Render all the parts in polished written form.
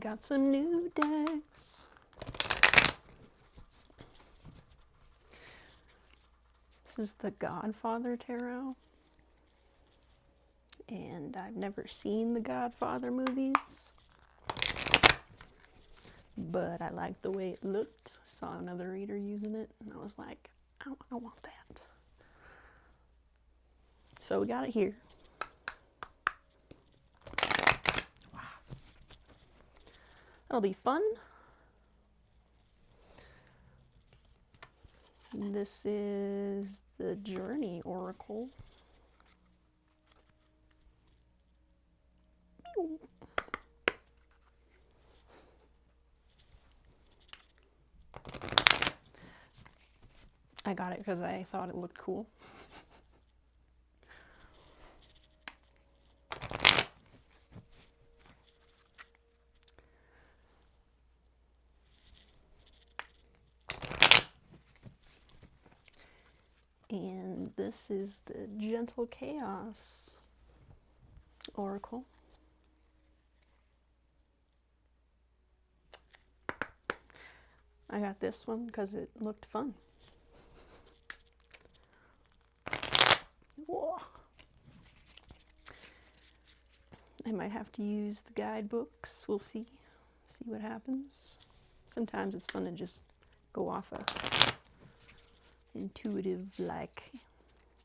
got some new decks. This is the Godfather Tarot. And I've never seen the Godfather movies, but I liked the way it looked. Saw another reader using it, and I was like, I want that. So we got it here. Wow. That'll be fun. This is the Journey Oracle. I got it because I thought it looked cool. And this is the Gentle Chaos Oracle. I got this one because it looked fun. Whoa. I might have to use the guidebooks. We'll see what happens. Sometimes it's fun to just go off a intuitive, like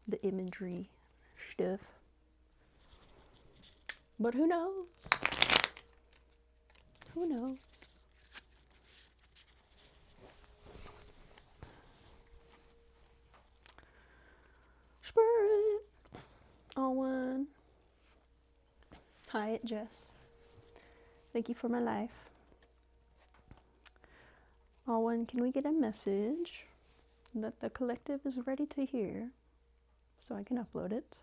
the imagery stuff. But who knows? Who knows? Spirit. All one. Hi, Jess. Thank you for my life. All one, can we get a message that the collective is ready to hear so I can upload it?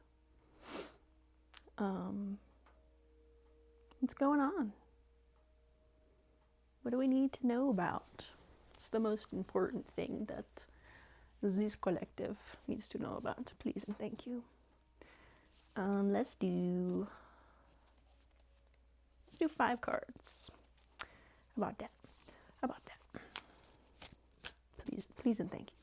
What's going on? What do we need to know about? It's the most important thing that this collective needs to know about. Please and thank you. Let's do 5 cards. How about that? How about that? Please and thank you.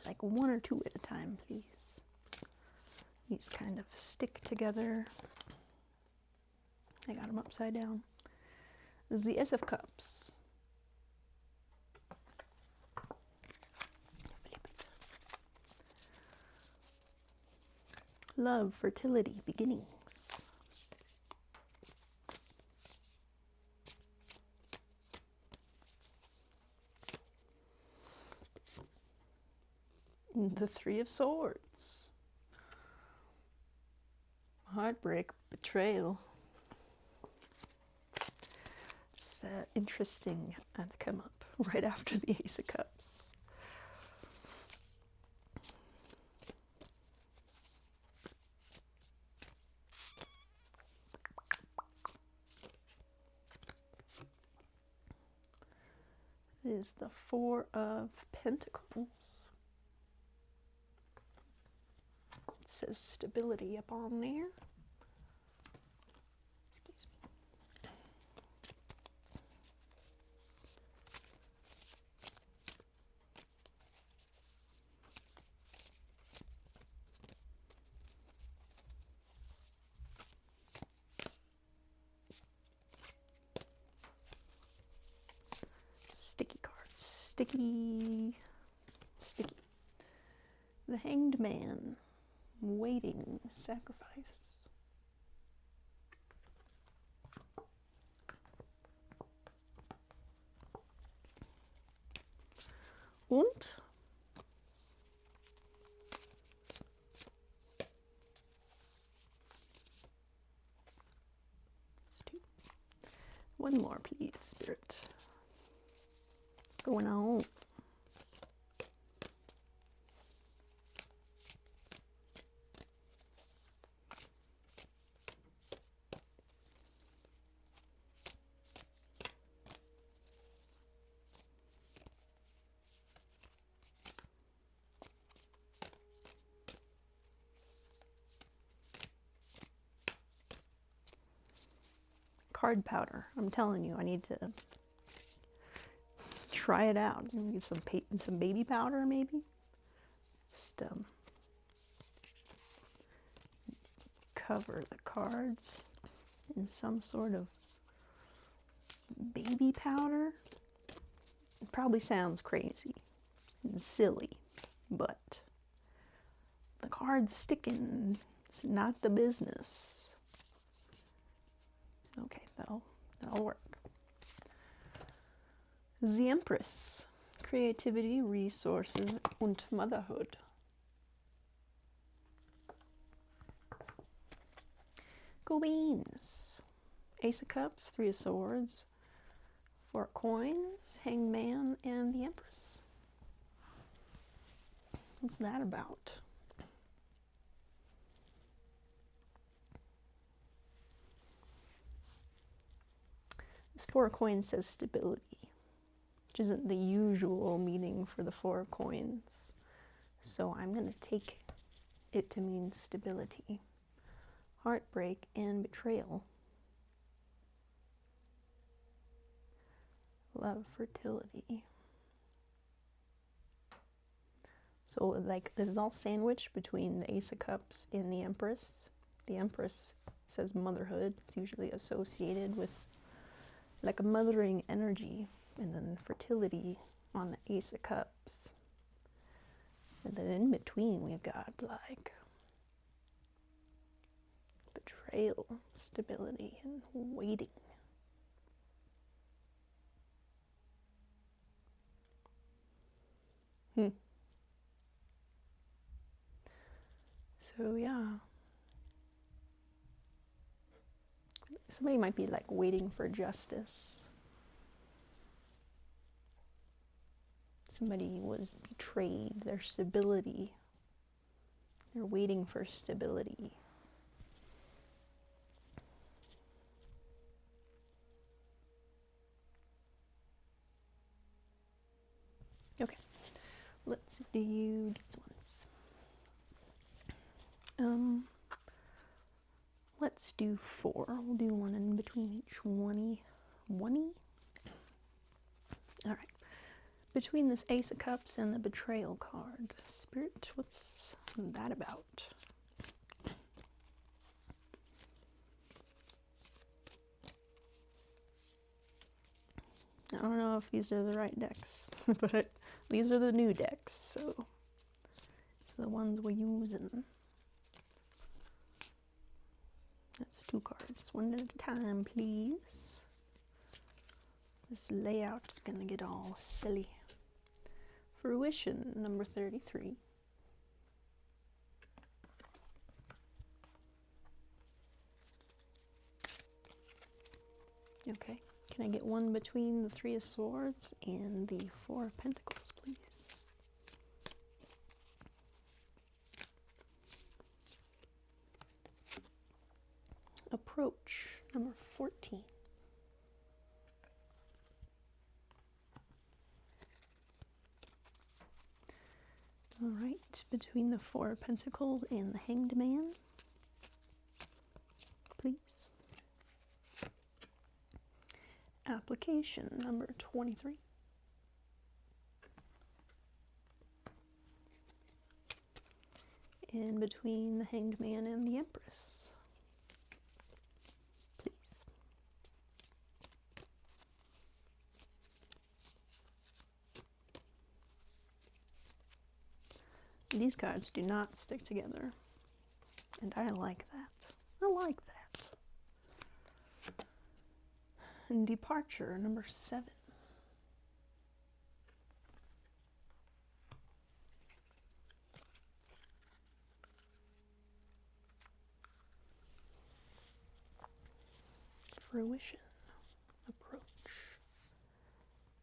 Like 1 or 2 at a time, please. These kind of stick together. I got them upside down. This is the Ace of Cups. Flip it. Love, fertility, beginnings. The 3 of Swords. Heartbreak, betrayal. It's interesting to come up right after the Ace of Cups. It is the 4 of Pentacles. It says stability up on there. Excuse me. Sticky cards. Sticky. The Hanged Man. Waiting. Sacrifice. Und let's do 1 more, please, Spirit. What's going on? card powder. I'm telling you, I need to try it out. Get some baby powder, maybe. Just cover the cards in some sort of baby powder. It probably sounds crazy and silly, but the cards sticking, it's not the business. Okay, that'll work. The Empress, creativity, resources, und motherhood. Queens, Ace of Cups, Three of Swords, Four of Coins, Hanged Man, and the Empress. What's that about? This Four of Coins says stability, which isn't the usual meaning for the Four of Coins. So I'm going to take it to mean stability, heartbreak, and betrayal. Love, fertility. So like this is all sandwiched between the Ace of Cups and the Empress. The Empress says motherhood. It's usually associated with like a mothering energy, and then fertility on the Ace of Cups. And then in between we've got like betrayal, stability, and waiting. So yeah, somebody might be like waiting for justice. Somebody was betrayed, their stability. They're waiting for stability. Okay, let's do these ones. Let's do 4. We'll do one in between each one-y. All right. Between this Ace of Cups and the Betrayal card, Spirit, what's that about? I don't know if these are the right decks, but these are the new decks, so it's the ones we're using. That's 2 cards, one at a time, please. This layout is gonna get all silly. Fruition, number 33. Okay, can I get one between the Three of Swords and the Four of Pentacles, please? Approach, number 14. All right, between the Four of Pentacles and the Hanged Man, please. Application, number 23. In between the Hanged Man and the Empress, please. These cards do not stick together, and I like that. I like that. And Departure, number 7. Fruition, approach,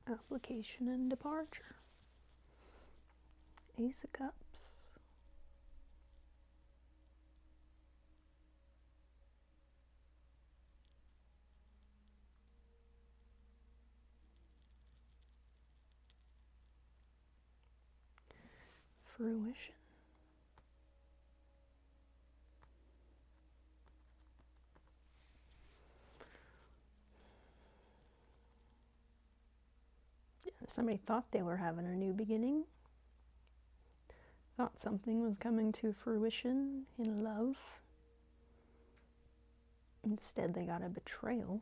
application, and departure. Ace of Cups. Fruition. Somebody thought they were having a new beginning. Thought something was coming to fruition in love. Instead, they got a betrayal.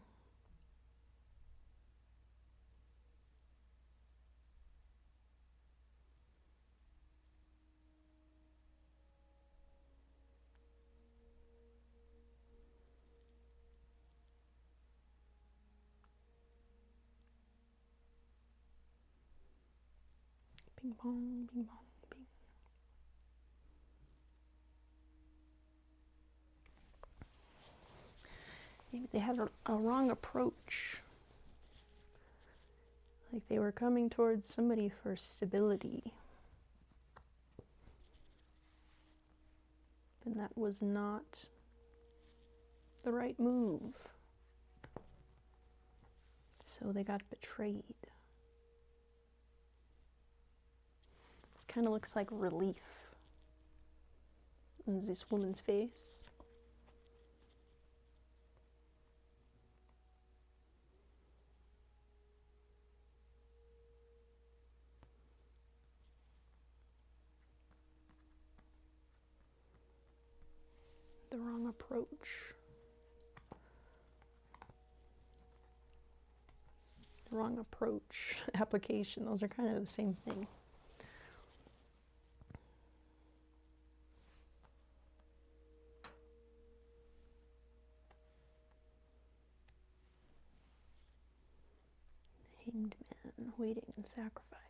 Ping pong, ping pong, ping. Maybe they had a wrong approach. Like they were coming towards somebody for stability. And that was not the right move. So they got betrayed. This kind of looks like relief in this woman's face. The wrong approach. The wrong approach, application, those are kind of the same thing. Hanged man, waiting in sacrifice.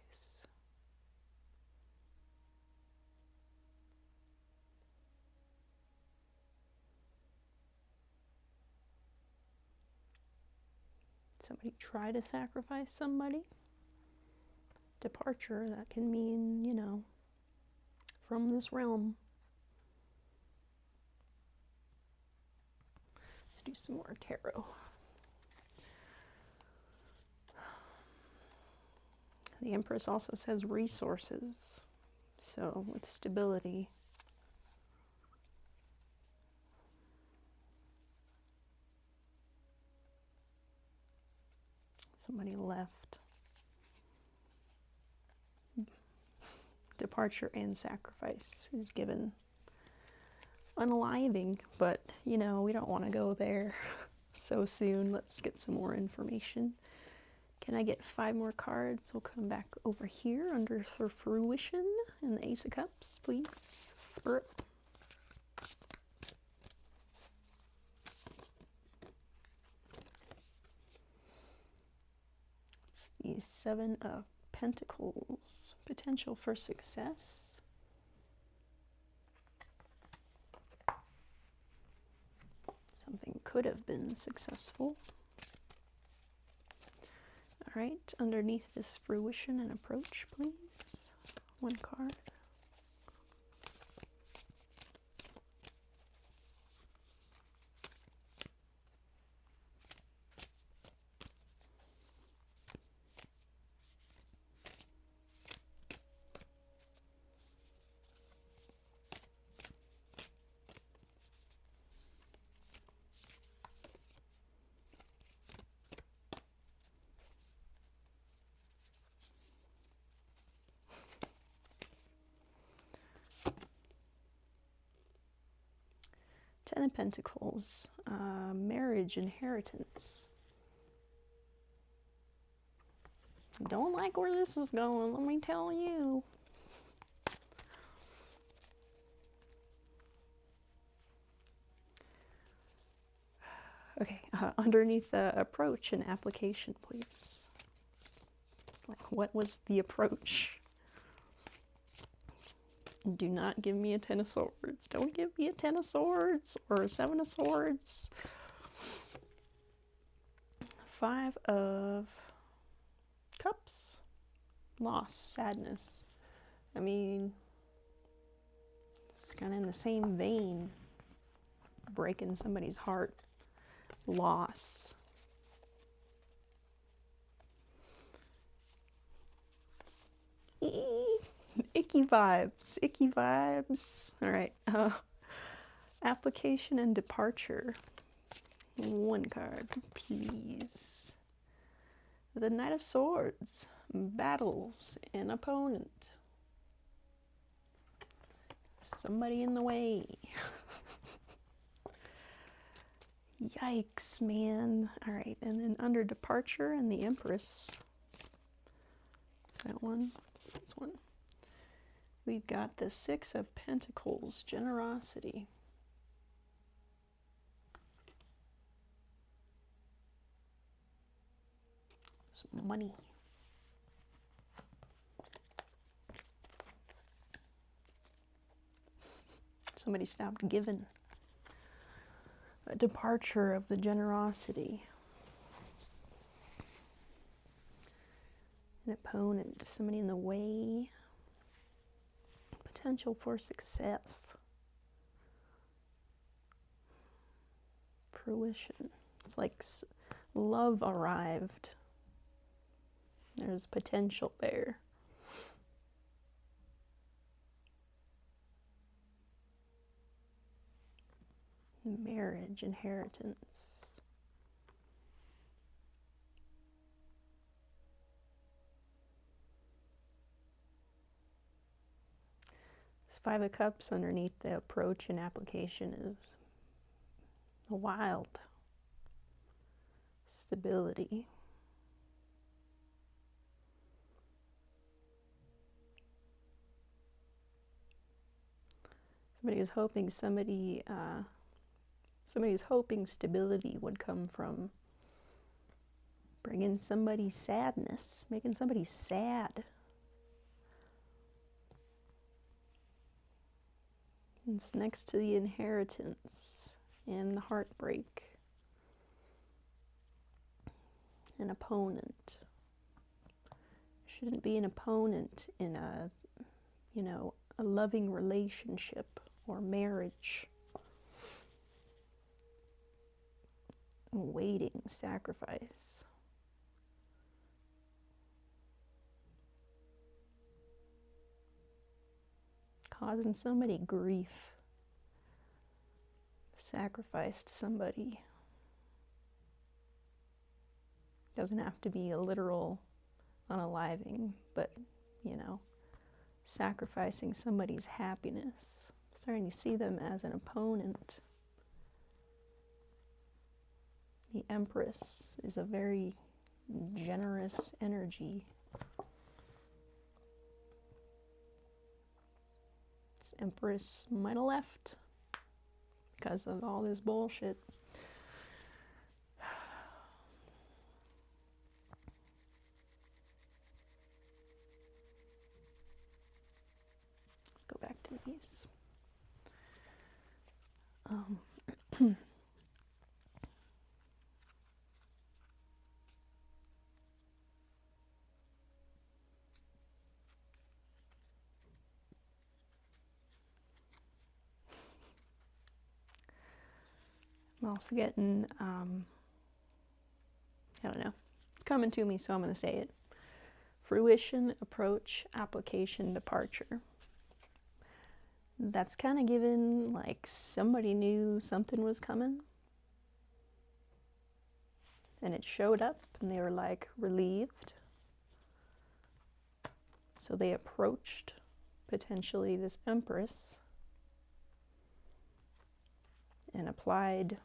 Somebody try to sacrifice somebody. Departure, that can mean, you know, from this realm. Let's do some more tarot. The Empress also says resources. So with stability. Somebody left. Departure and sacrifice is given. Unaliving, but you know, we don't want to go there so soon. Let's get some more information. Can I get 5 more cards? We'll come back over here under for fruition and the Ace of Cups, please. Spirit. It's the 7 of Pentacles. Potential for success. Something could have been successful. All right, underneath this fruition and approach, please. 1 card. Ten of Pentacles, marriage, inheritance. Don't like where this is going, let me tell you. Okay, underneath the approach and application, please. It's like, what was the approach? Do not give me a 10 of Swords. Don't give me a 10 of Swords or a 7 of Swords. 5 of Cups. Loss, sadness. I mean, it's kind of in the same vein. Breaking somebody's heart. Loss. Icky vibes, icky vibes. All right, application and departure. 1 card, please. The Knight of Swords. battles an opponent. Somebody in the way. Yikes, man. Alright, and then under departure and the Empress. Is that one? That's one. We've got the Six of Pentacles, generosity. Some money. Somebody stopped giving. A departure of the generosity. An opponent, somebody in the way. Potential for success. Fruition. It's like love arrived. There's potential there. Marriage, inheritance. This Five of Cups underneath the approach and application is wild. Stability. Somebody was hoping somebody was hoping stability would come from bringing somebody sadness, making somebody sad. It's next to the inheritance and the heartbreak. An opponent. Shouldn't be an opponent in a, you know, a loving relationship or marriage. Waiting, sacrifice. Causing somebody grief. Sacrificed somebody. Doesn't have to be a literal unaliving, but, you know, sacrificing somebody's happiness. Starting to see them as an opponent. The Empress is a very generous energy. This Empress might have left because of all this bullshit. Let's go back to these. I'm also getting, I don't know, it's coming to me, so I'm going to say it. Fruition, approach, application, departure. That's kind of given, like, somebody knew something was coming. And it showed up, and they were, like, relieved. So they approached, potentially, this Empress and applied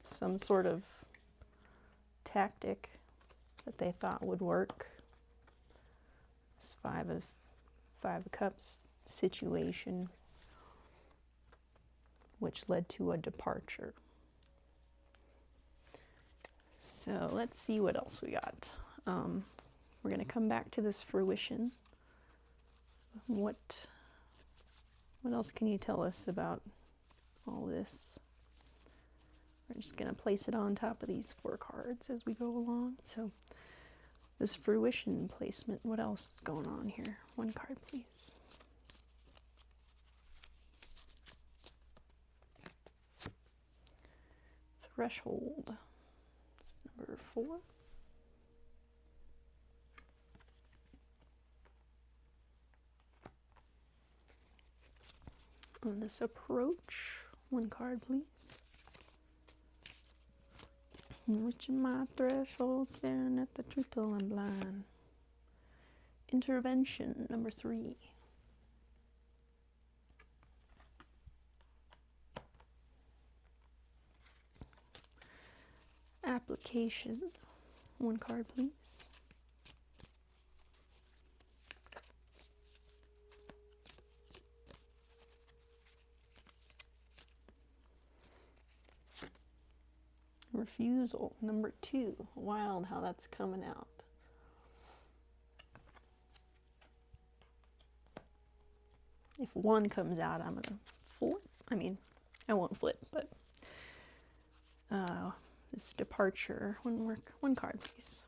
some sort of tactic that they thought would work. This Five of Cups situation, which led to a departure. So let's see what else we got. We're going to come back to this fruition. What else can you tell us about all this? We're just going to place it on top of these 4 cards as we go along. So this fruition placement, what else is going on here? 1 card, please. Threshold. It's number 4. On this approach, 1 card, please. Reaching my threshold, staring at the truth till I'm blind. Intervention, number 3. Application. 1 card, please. Refusal, number 2. Wild how that's coming out. If 1 comes out, I'm gonna flip. I mean, I won't flip, but this departure wouldn't work. 1 card, please.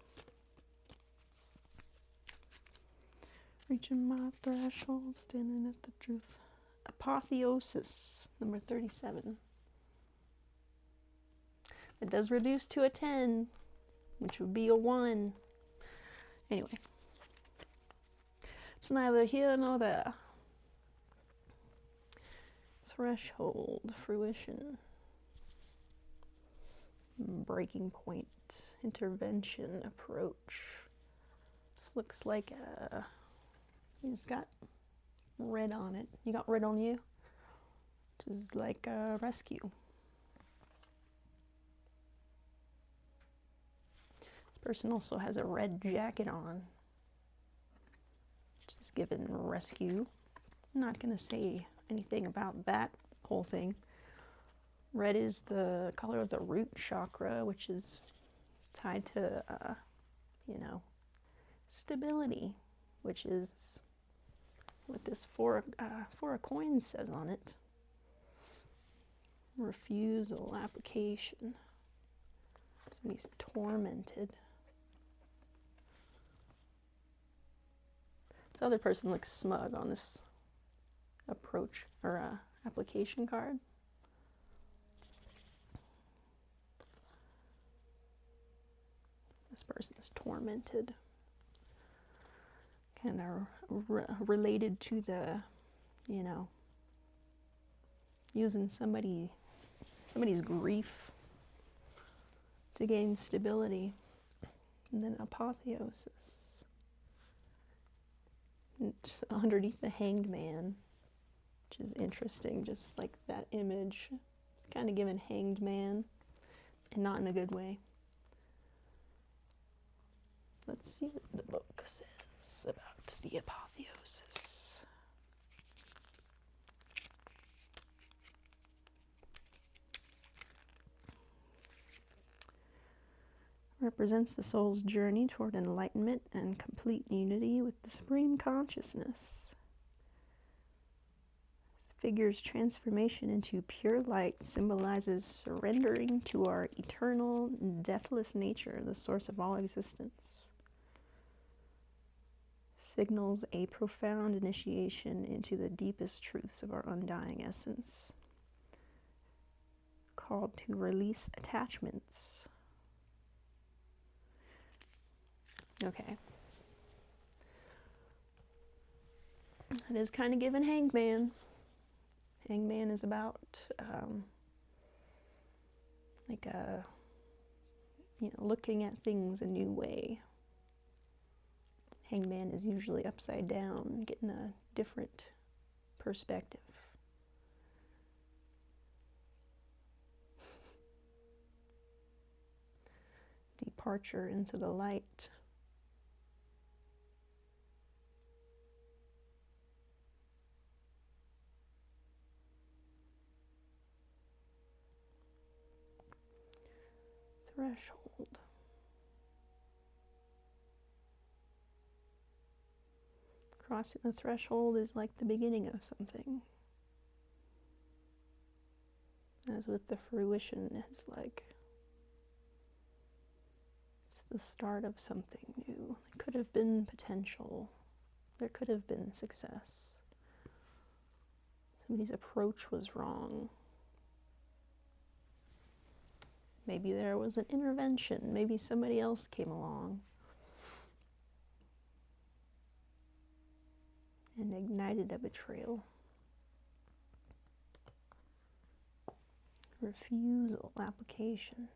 Reaching my threshold, standing at the truth. Apotheosis, number 37. It does reduce to a 10, which would be a 1. Anyway, it's neither here nor there. Threshold, fruition, breaking point, intervention, approach. This looks like it's got red on it. You got red on you? Which is like a rescue. This person also has a red jacket on, which is given rescue. I'm not going to say anything about that whole thing. Red is the color of the root chakra, which is tied to, stability, which is what this four of coins says on it. Refusal, application. Somebody's tormented. This other person looks smug on this approach or application card. This person is tormented. Kind of related to the, using somebody's grief to gain stability. And then apotheosis. And underneath the Hanged Man, which is interesting, just like that image. It's kind of given Hanged Man, and not in a good way. Let's see what the book says about the apotheosis. Represents the soul's journey toward enlightenment and complete unity with the Supreme Consciousness. Figure's transformation into pure light symbolizes surrendering to our eternal, deathless nature, the source of all existence. Signals a profound initiation into the deepest truths of our undying essence. Called to release attachments. Okay. It is kind of given Hanged Man. Hanged Man is about, looking at things a new way. Hanged Man is usually upside down, getting a different perspective. Departure into the light. Threshold. Crossing the threshold is like the beginning of something. As with the fruition, it's like it's the start of something new. There could have been potential. There could have been success. Somebody's approach was wrong. Maybe there was an intervention. Maybe somebody else came along and ignited a betrayal. Refusal, application.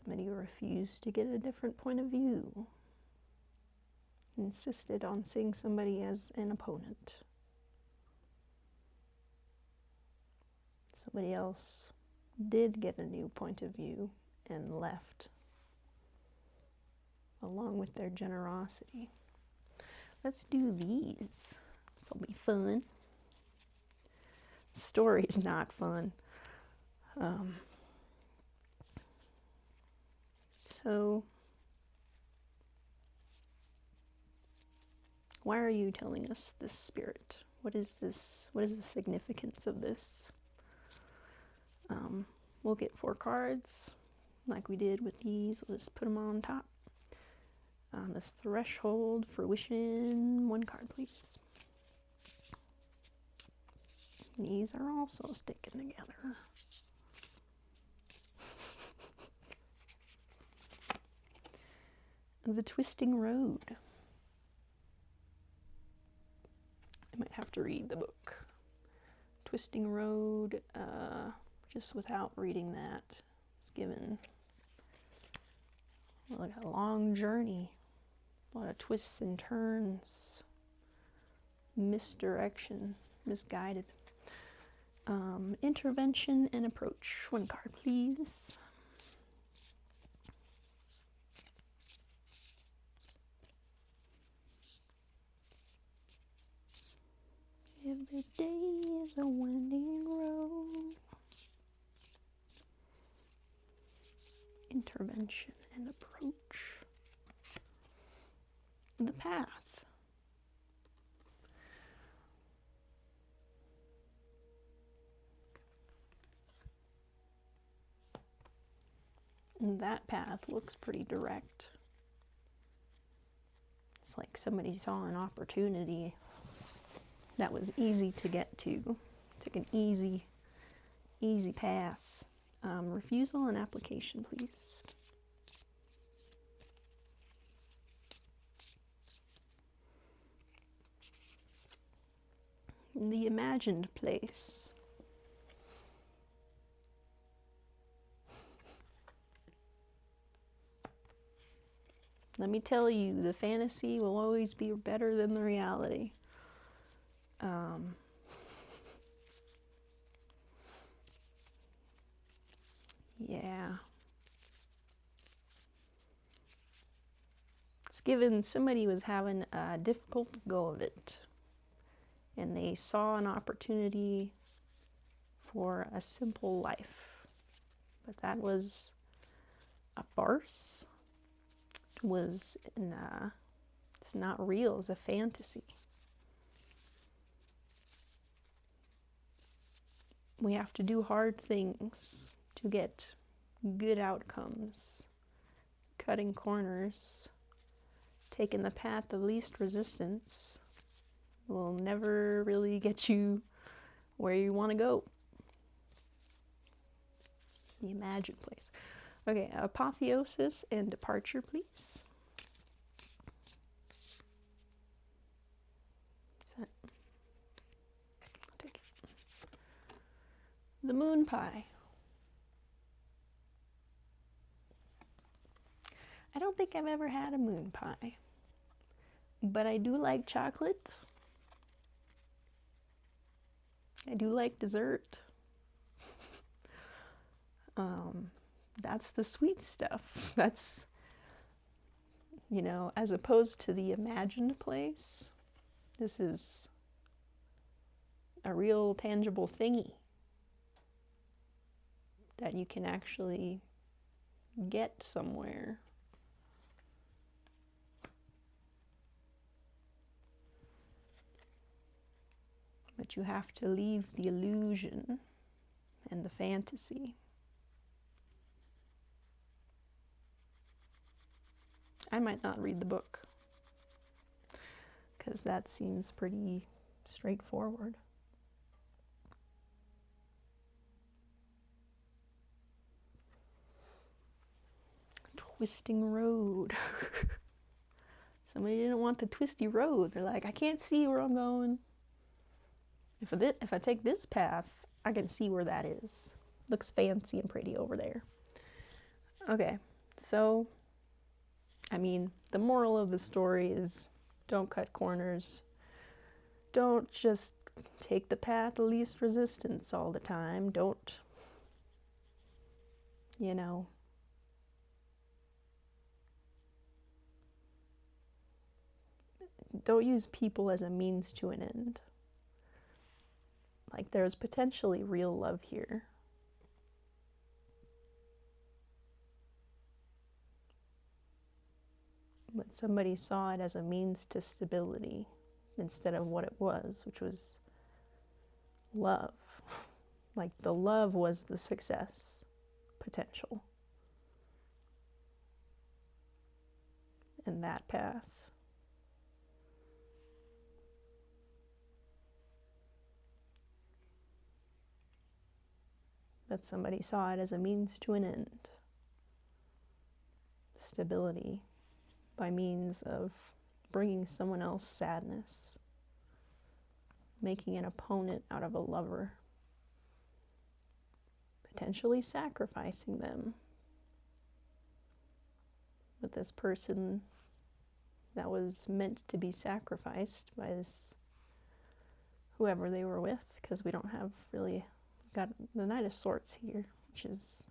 Somebody refused to get a different point of view. Insisted on seeing somebody as an opponent. Somebody else did get a new point of view and left, along with their generosity. Let's do these. This'll be fun. Story's not fun. So, why are you telling us this, Spirit? What is this? What is the significance of this? We'll get 4 cards, like we did with these. We'll just put them on top. This threshold, fruition. 1 card, please. These are also sticking together. The twisting road. I might have to read the book. Twisting road, just without reading that, it's given like a long journey, a lot of twists and turns, misdirection, misguided. Intervention and approach. 1 card, please. Every day is a winding road. Intervention and approach. The path. And that path looks pretty direct. It's like somebody saw an opportunity that was easy to get to. Took an easy path. Refusal and application, please. The imagined place. Let me tell you, the fantasy will always be better than the reality. Yeah. It's given somebody was having a difficult go of it, and they saw an opportunity for a simple life. But that was a farce. It was it's not real, it's a fantasy. We have to do hard things to get good outcomes. Cutting corners, taking the path of least resistance will never really get you where you want to go. The imagined place. Okay, apotheosis and departure, please. I'll take it. The moon pie. I don't think I've ever had a moon pie, but I do like chocolate. I do like dessert. That's the sweet stuff. That's, you know, as opposed to the imagined place, this is a real tangible thingy that you can actually get somewhere. But you have to leave the illusion and the fantasy. I might not read the book, because that seems pretty straightforward. Twisting road. Somebody didn't want the twisty road. They're like, I can't see where I'm going. If I take this path, I can see where that is. Looks fancy and pretty over there. Okay, So, I mean, the moral of the story is don't cut corners. Don't just take the path of least resistance all the time. Don't, you know, don't use people as a means to an end. Like, there's potentially real love here. But somebody saw it as a means to stability instead of what it was, which was love. Like, the love was the success potential in that path. That somebody saw it as a means to an end. Stability by means of bringing someone else sadness, making an opponent out of a lover, potentially sacrificing them. But this person that was meant to be sacrificed by this whoever they were with, because we don't have really got the Knight of Swords here, which is,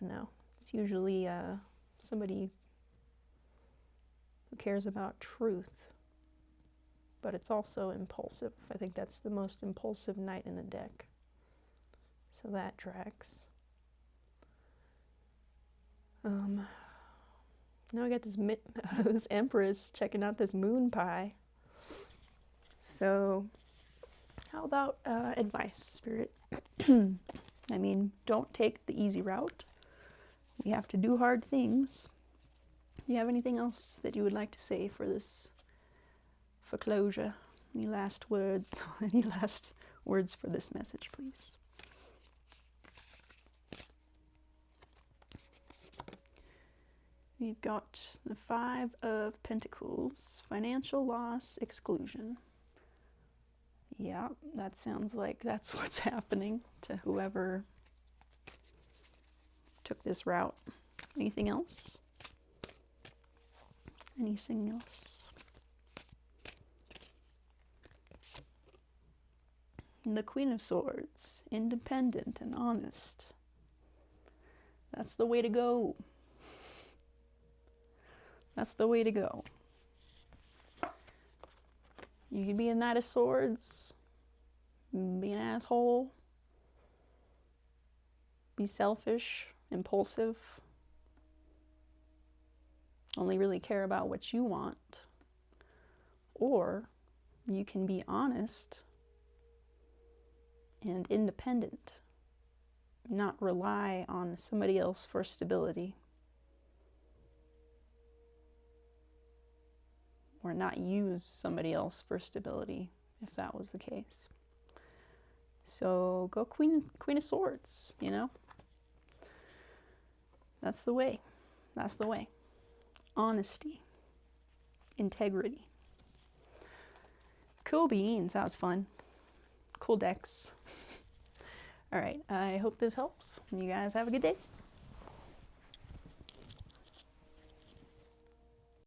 no, it's usually somebody who cares about truth, but it's also impulsive. I think that's the most impulsive knight in the deck, so that tracks. Now I got this this Empress checking out this moon pie. So how about advice, Spirit? I mean, don't take the easy route. We have to do hard things. Do you have anything else that you would like to say for this, for closure? Any last words? Any last words for this message, please? We've got the Five of Pentacles, financial loss, exclusion. Yeah, that sounds like that's what's happening to whoever took this route. Anything else? Anything else? And the Queen of Swords, independent and honest. That's the way to go. That's the way to go. You could be a Knight of Swords, be an asshole, be selfish, impulsive, only really care about what you want. Or you can be honest and independent, not rely on somebody else for stability. Or not use somebody else for stability, if that was the case. So go Queen of Swords, you know? That's the way. That's the way. Honesty. Integrity. Cool beans. That was fun. Cool decks. All right. I hope this helps. You guys have a good day.